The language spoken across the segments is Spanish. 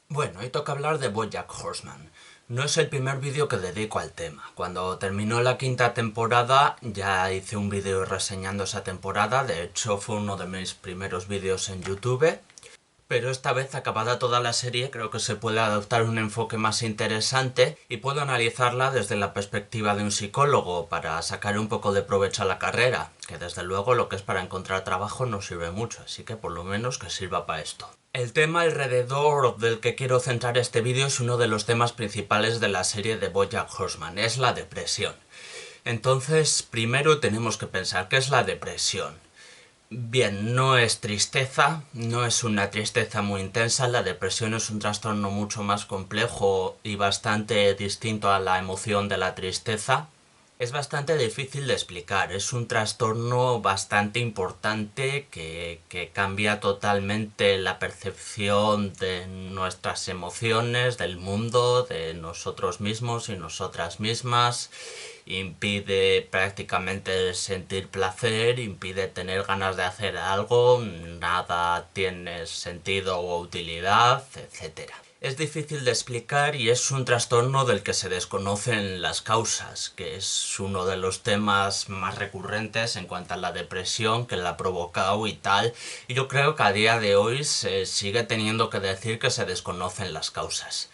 Bueno, hoy toca hablar de BoJack Horseman. No es el primer vídeo que dedico al tema. Cuando terminó la quinta temporada ya hice un vídeo reseñando esa temporada, de hecho fue uno de mis primeros vídeos en YouTube. Pero esta vez, acabada toda la serie, creo que se puede adoptar un enfoque más interesante y puedo analizarla desde la perspectiva de un psicólogo para sacar un poco de provecho a la carrera, que desde luego lo que es para encontrar trabajo no sirve mucho, así que por lo menos que sirva para esto. El tema alrededor del que quiero centrar este vídeo es uno de los temas principales de la serie de BoJack Horseman, es la depresión. Entonces, primero tenemos que pensar qué es la depresión. Bien, no es tristeza, no es una tristeza muy intensa, la depresión es un trastorno mucho más complejo y bastante distinto a la emoción de la tristeza. Es bastante difícil de explicar, es un trastorno bastante importante que cambia totalmente la percepción de nuestras emociones, del mundo, de nosotros mismos y nosotras mismas. Impide prácticamente sentir placer, impide tener ganas de hacer algo, nada tiene sentido o utilidad, etcétera. Es difícil de explicar y es un trastorno del que se desconocen las causas, que es uno de los temas más recurrentes en cuanto a la depresión que la ha provocado y tal. Y yo creo que a día de hoy se sigue teniendo que decir que se desconocen las causas.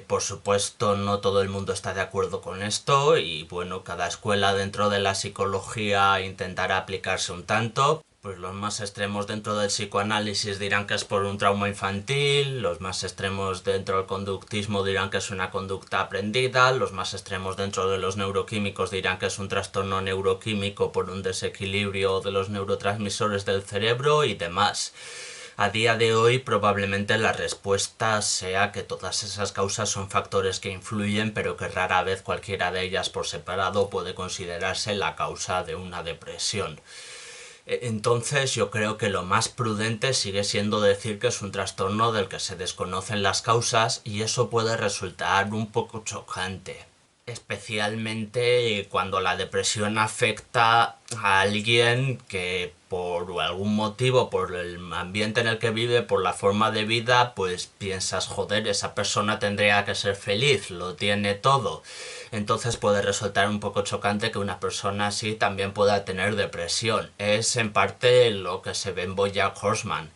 Por supuesto, no todo el mundo está de acuerdo con esto y bueno, cada escuela dentro de la psicología intentará aplicarse un tanto. Pues los más extremos dentro del psicoanálisis dirán que es por un trauma infantil, los más extremos dentro del conductismo dirán que es una conducta aprendida, los más extremos dentro de los neuroquímicos dirán que es un trastorno neuroquímico por un desequilibrio de los neurotransmisores del cerebro y demás. A día de hoy probablemente la respuesta sea que todas esas causas son factores que influyen, pero que rara vez cualquiera de ellas por separado puede considerarse la causa de una depresión. Entonces yo creo que lo más prudente sigue siendo decir que es un trastorno del que se desconocen las causas y eso puede resultar un poco chocante, especialmente cuando la depresión afecta a alguien que por algún motivo, por el ambiente en el que vive, por la forma de vida, pues piensas, joder, esa persona tendría que ser feliz, lo tiene todo. Entonces puede resultar un poco chocante que una persona así también pueda tener depresión. Es en parte lo que se ve en BoJack Horseman.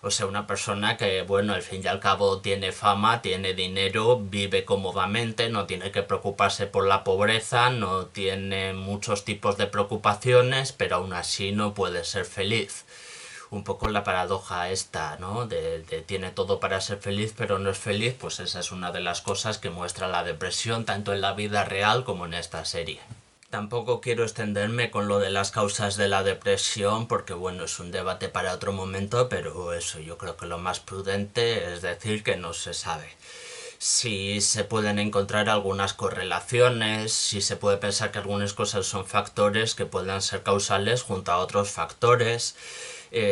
O sea, una persona que, bueno, al fin y al cabo tiene fama, tiene dinero, vive cómodamente, no tiene que preocuparse por la pobreza, no tiene muchos tipos de preocupaciones, pero aún así no puede ser feliz. Un poco la paradoja esta, ¿no? De tiene todo para ser feliz, pero no es feliz, pues esa es una de las cosas que muestra la depresión, tanto en la vida real como en esta serie. Tampoco quiero extenderme con lo de las causas de la depresión porque bueno, es un debate para otro momento, pero eso yo creo que lo más prudente es decir que no se sabe. Si se pueden encontrar algunas correlaciones, si se puede pensar que algunas cosas son factores que puedan ser causales junto a otros factores.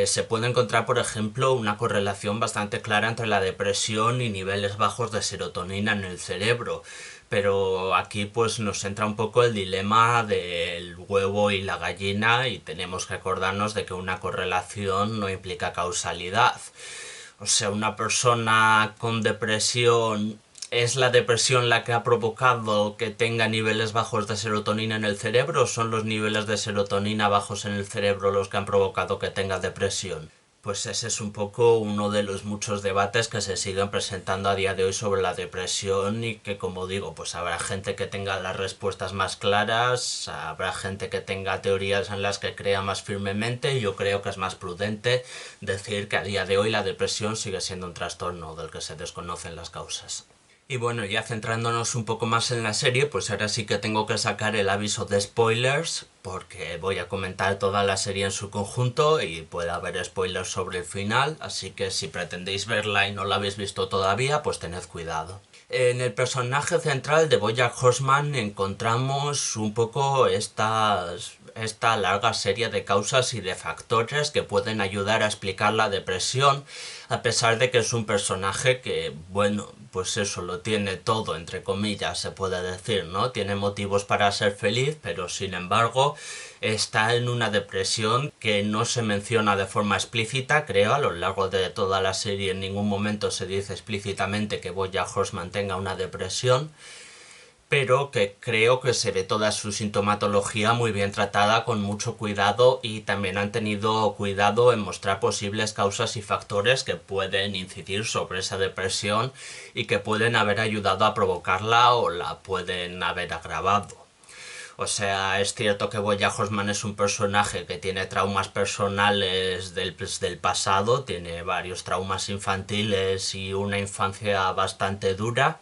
Se puede encontrar, por ejemplo, una correlación bastante clara entre la depresión y niveles bajos de serotonina en el cerebro. Pero aquí pues nos entra un poco el dilema del huevo y la gallina y tenemos que acordarnos de que una correlación no implica causalidad. O sea, una persona con depresión, ¿es la depresión la que ha provocado que tenga niveles bajos de serotonina en el cerebro o son los niveles de serotonina bajos en el cerebro los que han provocado que tenga depresión? Pues ese es un poco uno de los muchos debates que se siguen presentando a día de hoy sobre la depresión y que, como digo, pues habrá gente que tenga las respuestas más claras, habrá gente que tenga teorías en las que crea más firmemente y yo creo que es más prudente decir que a día de hoy la depresión sigue siendo un trastorno del que se desconocen las causas. Y bueno, ya centrándonos un poco más en la serie, pues ahora sí que tengo que sacar el aviso de spoilers, porque voy a comentar toda la serie en su conjunto y puede haber spoilers sobre el final, así que si pretendéis verla y no la habéis visto todavía, pues tened cuidado. En el personaje central de BoJack Horseman encontramos un poco esta larga serie de causas y de factores que pueden ayudar a explicar la depresión, a pesar de que es un personaje que, bueno, pues eso, lo tiene todo, entre comillas, se puede decir, ¿no? Tiene motivos para ser feliz, pero sin embargo está en una depresión que no se menciona de forma explícita, creo, a lo largo de toda la serie en ningún momento se dice explícitamente que BoJack Horseman tenga una depresión, pero que creo que se ve toda su sintomatología muy bien tratada, con mucho cuidado, y también han tenido cuidado en mostrar posibles causas y factores que pueden incidir sobre esa depresión y que pueden haber ayudado a provocarla o la pueden haber agravado. O sea, es cierto que BoJack Horseman es un personaje que tiene traumas personales del pasado, tiene varios traumas infantiles y una infancia bastante dura.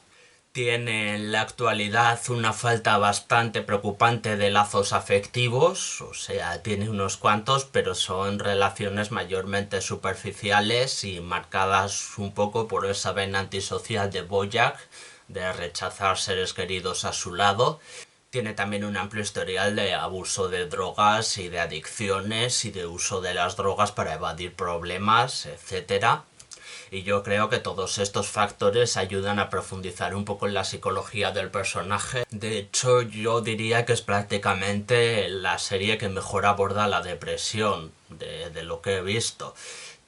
Tiene en la actualidad una falta bastante preocupante de lazos afectivos, o sea, tiene unos cuantos, pero son relaciones mayormente superficiales y marcadas un poco por esa vena antisocial de BoJack, de rechazar seres queridos a su lado. Tiene también un amplio historial de abuso de drogas y de adicciones y de uso de las drogas para evadir problemas, etcétera. Y yo creo que todos estos factores ayudan a profundizar un poco en la psicología del personaje. De hecho, yo diría que es prácticamente la serie que mejor aborda la depresión de lo que he visto.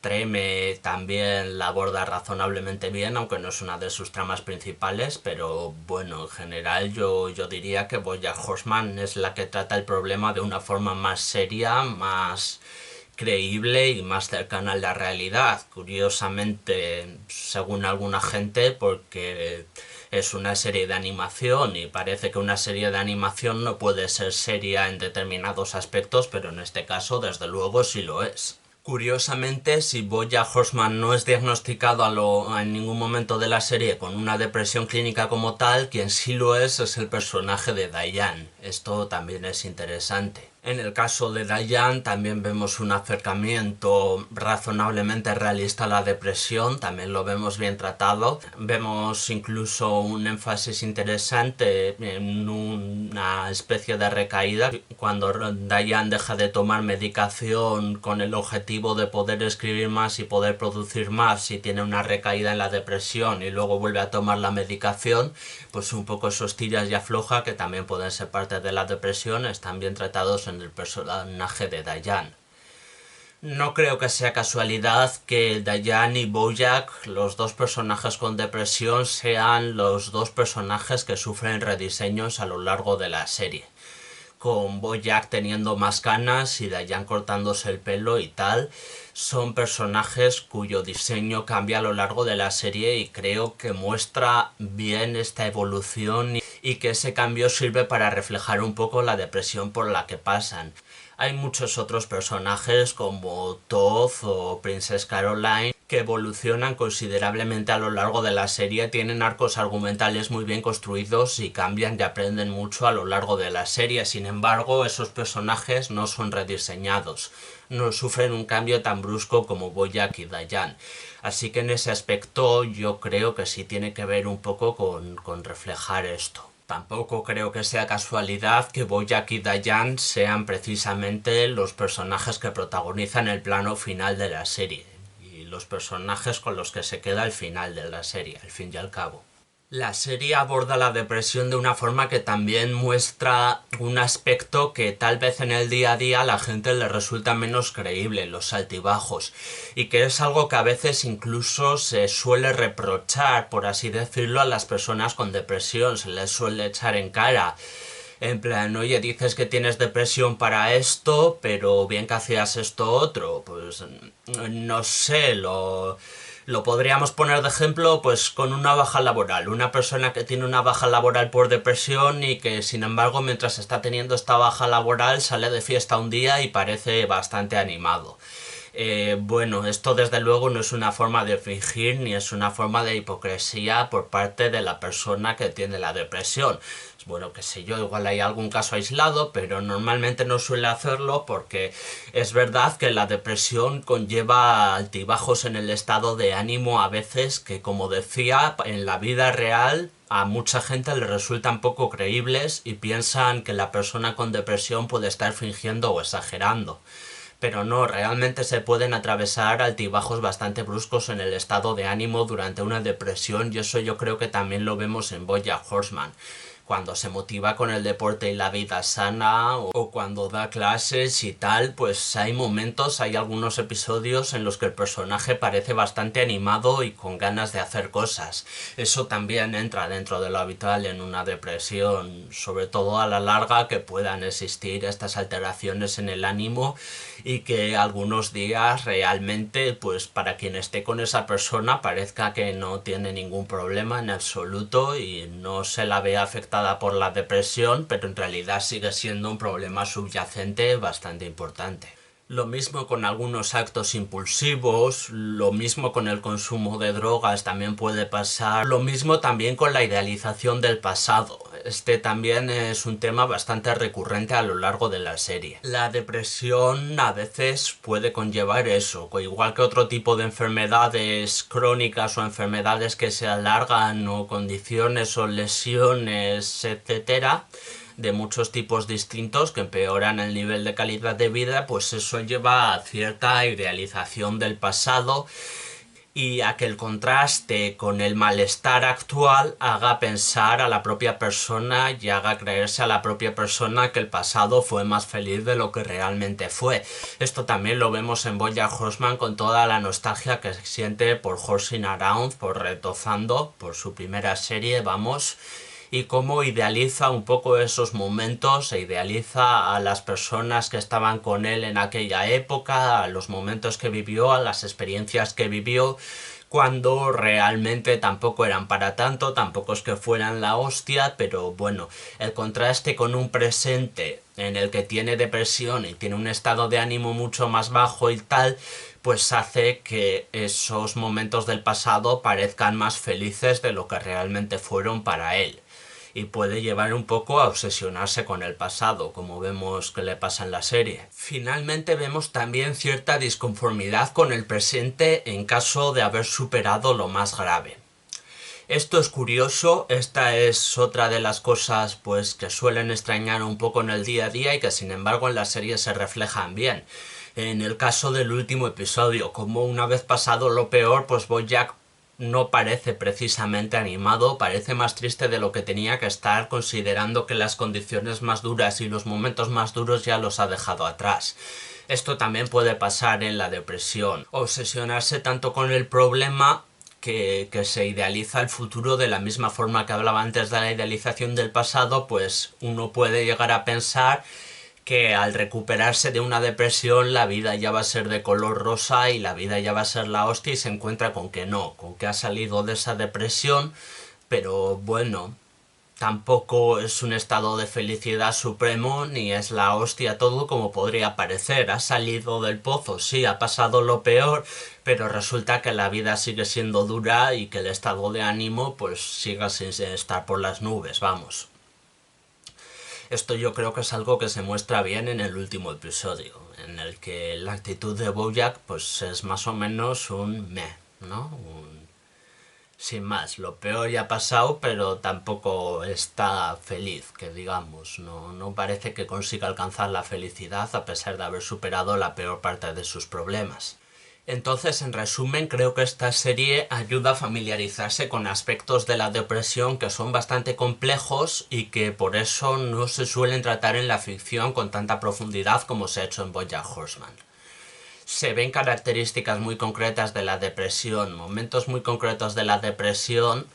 Treme también la aborda razonablemente bien, aunque no es una de sus tramas principales, pero bueno, en general yo diría que BoJack Horseman es la que trata el problema de una forma más seria, más creíble y más cercana a la realidad. Curiosamente, según alguna gente, porque es una serie de animación y parece que una serie de animación no puede ser seria en determinados aspectos, pero en este caso desde luego sí lo es. Curiosamente, si BoJack Horseman no es diagnosticado en ningún momento de la serie con una depresión clínica como tal, quien sí lo es el personaje de Diane. Esto también es interesante. En el caso de Diane también vemos un acercamiento razonablemente realista a la depresión, también lo vemos bien tratado. Vemos incluso un énfasis interesante en una especie de recaída cuando Diane deja de tomar medicación con el objetivo de poder escribir más y poder producir más, y tiene una recaída en la depresión y luego vuelve a tomar la medicación, pues un poco esos tiras y afloja que también pueden ser parte de la depresión están bien tratados en el personaje de Diane. No creo que sea casualidad que Diane y BoJack, los dos personajes con depresión, sean los dos personajes que sufren rediseños a lo largo de la serie, con BoJack teniendo más canas y Diane cortándose el pelo y tal. Son personajes cuyo diseño cambia a lo largo de la serie y creo que muestra bien esta evolución y que ese cambio sirve para reflejar un poco la depresión por la que pasan. Hay muchos otros personajes como Todd o Princess Caroline que evolucionan considerablemente a lo largo de la serie, tienen arcos argumentales muy bien construidos y cambian y aprenden mucho a lo largo de la serie. Sin embargo, esos personajes no son rediseñados, no sufren un cambio tan brusco como BoJack y Diane. Así que en ese aspecto yo creo que sí tiene que ver un poco con reflejar esto. Tampoco creo que sea casualidad que BoJack y Diane sean precisamente los personajes que protagonizan el plano final de la serie y los personajes con los que se queda al final de la serie, al fin y al cabo. La serie aborda la depresión de una forma que también muestra un aspecto que tal vez en el día a día a la gente le resulta menos creíble, los altibajos, y que es algo que a veces incluso se suele reprochar, por así decirlo, a las personas con depresión, se les suele echar en cara. En plan, oye, dices que tienes depresión para esto, pero bien que hacías esto otro. Pues no sé, lo podríamos poner de ejemplo pues con una baja laboral. Una persona que tiene una baja laboral por depresión y que sin embargo mientras está teniendo esta baja laboral sale de fiesta un día y parece bastante animado. Bueno, esto desde luego no es una forma de fingir ni es una forma de hipocresía por parte de la persona que tiene la depresión. Bueno, qué sé yo, igual hay algún caso aislado, pero normalmente no suele hacerlo porque es verdad que la depresión conlleva altibajos en el estado de ánimo a veces que, como decía, en la vida real a mucha gente le resultan poco creíbles y piensan que la persona con depresión puede estar fingiendo o exagerando. Pero no, realmente se pueden atravesar altibajos bastante bruscos en el estado de ánimo durante una depresión, y eso yo creo que también lo vemos en BoJack Horseman. Cuando se motiva con el deporte y la vida sana, o cuando da clases y tal, pues hay momentos, hay algunos episodios en los que el personaje parece bastante animado y con ganas de hacer cosas. Eso también entra dentro de lo habitual en una depresión, sobre todo a la larga, que puedan existir estas alteraciones en el ánimo y que algunos días realmente, pues para quien esté con esa persona, parezca que no tiene ningún problema en absoluto y no se la ve afectada por la depresión, pero en realidad sigue siendo un problema subyacente bastante importante. Lo mismo con algunos actos impulsivos, lo mismo con el consumo de drogas también puede pasar, lo mismo también con la idealización del pasado. Este también es un tema bastante recurrente a lo largo de la serie. La depresión a veces puede conllevar eso, igual que otro tipo de enfermedades crónicas o enfermedades que se alargan o condiciones o lesiones, etcétera, de muchos tipos distintos que empeoran el nivel de calidad de vida, pues eso lleva a cierta idealización del pasado y a que el contraste con el malestar actual haga pensar a la propia persona y haga creerse a la propia persona que el pasado fue más feliz de lo que realmente fue. Esto también lo vemos en BoJack Horseman con toda la nostalgia que siente por Horsing Around, por Retozando, por su primera serie, vamos, y cómo idealiza un poco esos momentos, e idealiza a las personas que estaban con él en aquella época, a los momentos que vivió, a las experiencias que vivió, cuando realmente tampoco eran para tanto, tampoco es que fueran la hostia, pero bueno, el contraste con un presente en el que tiene depresión y tiene un estado de ánimo mucho más bajo y tal, pues hace que esos momentos del pasado parezcan más felices de lo que realmente fueron para él. Y puede llevar un poco a obsesionarse con el pasado, como vemos que le pasa en la serie. Finalmente vemos también cierta disconformidad con el presente en caso de haber superado lo más grave. Esto es curioso, esta es otra de las cosas pues que suelen extrañar un poco en el día a día y que sin embargo en la serie se reflejan bien. En el caso del último episodio, como una vez pasado lo peor, pues BoJack no parece precisamente animado, parece más triste de lo que tenía que estar, considerando que las condiciones más duras y los momentos más duros ya los ha dejado atrás. Esto también puede pasar en la depresión. Obsesionarse tanto con el problema que se idealiza el futuro de la misma forma que hablaba antes de la idealización del pasado, pues uno puede llegar a pensar que al recuperarse de una depresión la vida ya va a ser de color rosa y la vida ya va a ser la hostia, y se encuentra con que no, con que ha salido de esa depresión, pero bueno, tampoco es un estado de felicidad supremo ni es la hostia todo como podría parecer. Ha salido del pozo, sí, ha pasado lo peor, pero resulta que la vida sigue siendo dura y que el estado de ánimo pues siga sin estar por las nubes, vamos. Esto yo creo que es algo que se muestra bien en el último episodio, en el que la actitud de BoJack pues es más o menos un meh, ¿no? Sin más, lo peor ya ha pasado, pero tampoco está feliz, que digamos, no parece que consiga alcanzar la felicidad a pesar de haber superado la peor parte de sus problemas. Entonces, en resumen, creo que esta serie ayuda a familiarizarse con aspectos de la depresión que son bastante complejos y que por eso no se suelen tratar en la ficción con tanta profundidad como se ha hecho en BoJack Horseman. Se ven características muy concretas de la depresión, momentos muy concretos de la depresión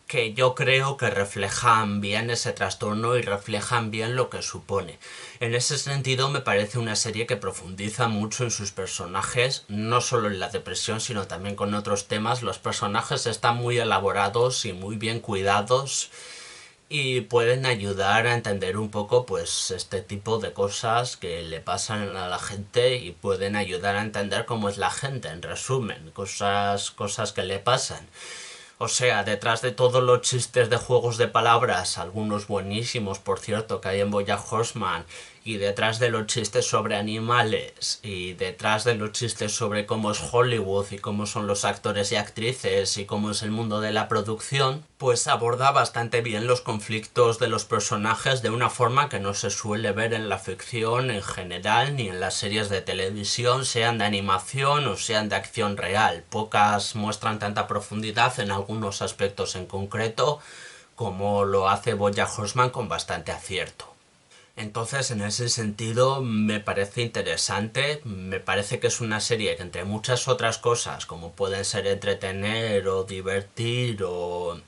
que yo creo que reflejan bien ese trastorno y reflejan bien lo que supone. En ese sentido me parece una serie que profundiza mucho en sus personajes, no solo en la depresión sino también con otros temas. Los personajes están muy elaborados y muy bien cuidados y pueden ayudar a entender un poco pues este tipo de cosas que le pasan a la gente y pueden ayudar a entender cómo es la gente, en resumen, cosas que le pasan. O sea, detrás de todos los chistes de juegos de palabras, algunos buenísimos, por cierto, que hay en BoJack Horseman, Y detrás de los chistes sobre animales y detrás de los chistes sobre cómo es Hollywood y cómo son los actores y actrices y cómo es el mundo de la producción, pues aborda bastante bien los conflictos de los personajes de una forma que no se suele ver en la ficción en general ni en las series de televisión, sean de animación o sean de acción real. Pocas muestran tanta profundidad en algunos aspectos en concreto como lo hace BoJack Horseman con bastante acierto. Entonces, en ese sentido, me parece interesante, me parece que es una serie que entre muchas otras cosas, como pueden ser entretener o divertir o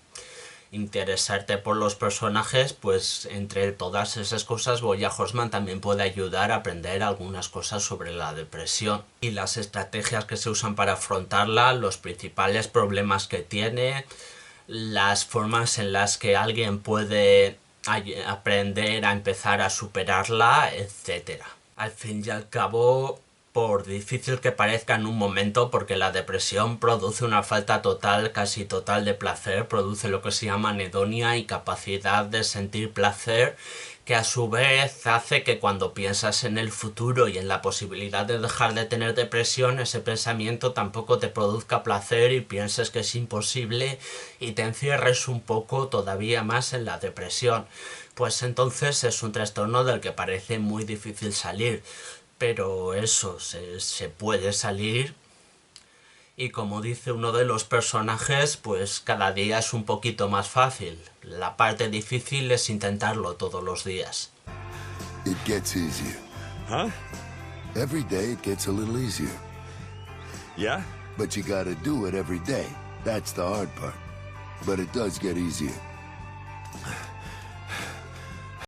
interesarte por los personajes, pues entre todas esas cosas BoJack Horseman también puede ayudar a aprender algunas cosas sobre la depresión y las estrategias que se usan para afrontarla, los principales problemas que tiene, las formas en las que alguien puede aprender a empezar a superarla, etcétera. Al fin y al cabo, por difícil que parezca en un momento, porque la depresión produce una falta total, casi total de placer, produce lo que se llama anedonia, incapacidad de sentir placer, que a su vez hace que cuando piensas en el futuro y en la posibilidad de dejar de tener depresión, ese pensamiento tampoco te produzca placer y pienses que es imposible y te encierres un poco todavía más en la depresión. Pues entonces es un trastorno del que parece muy difícil salir, pero eso, se puede salir. Y como dice uno de los personajes, pues cada día es un poquito más fácil. La parte difícil es intentarlo todos los días. It gets easier. Huh? Every day it gets a little easier. Yeah? But you gotta do it every day. That's the hard part. But it does get easier.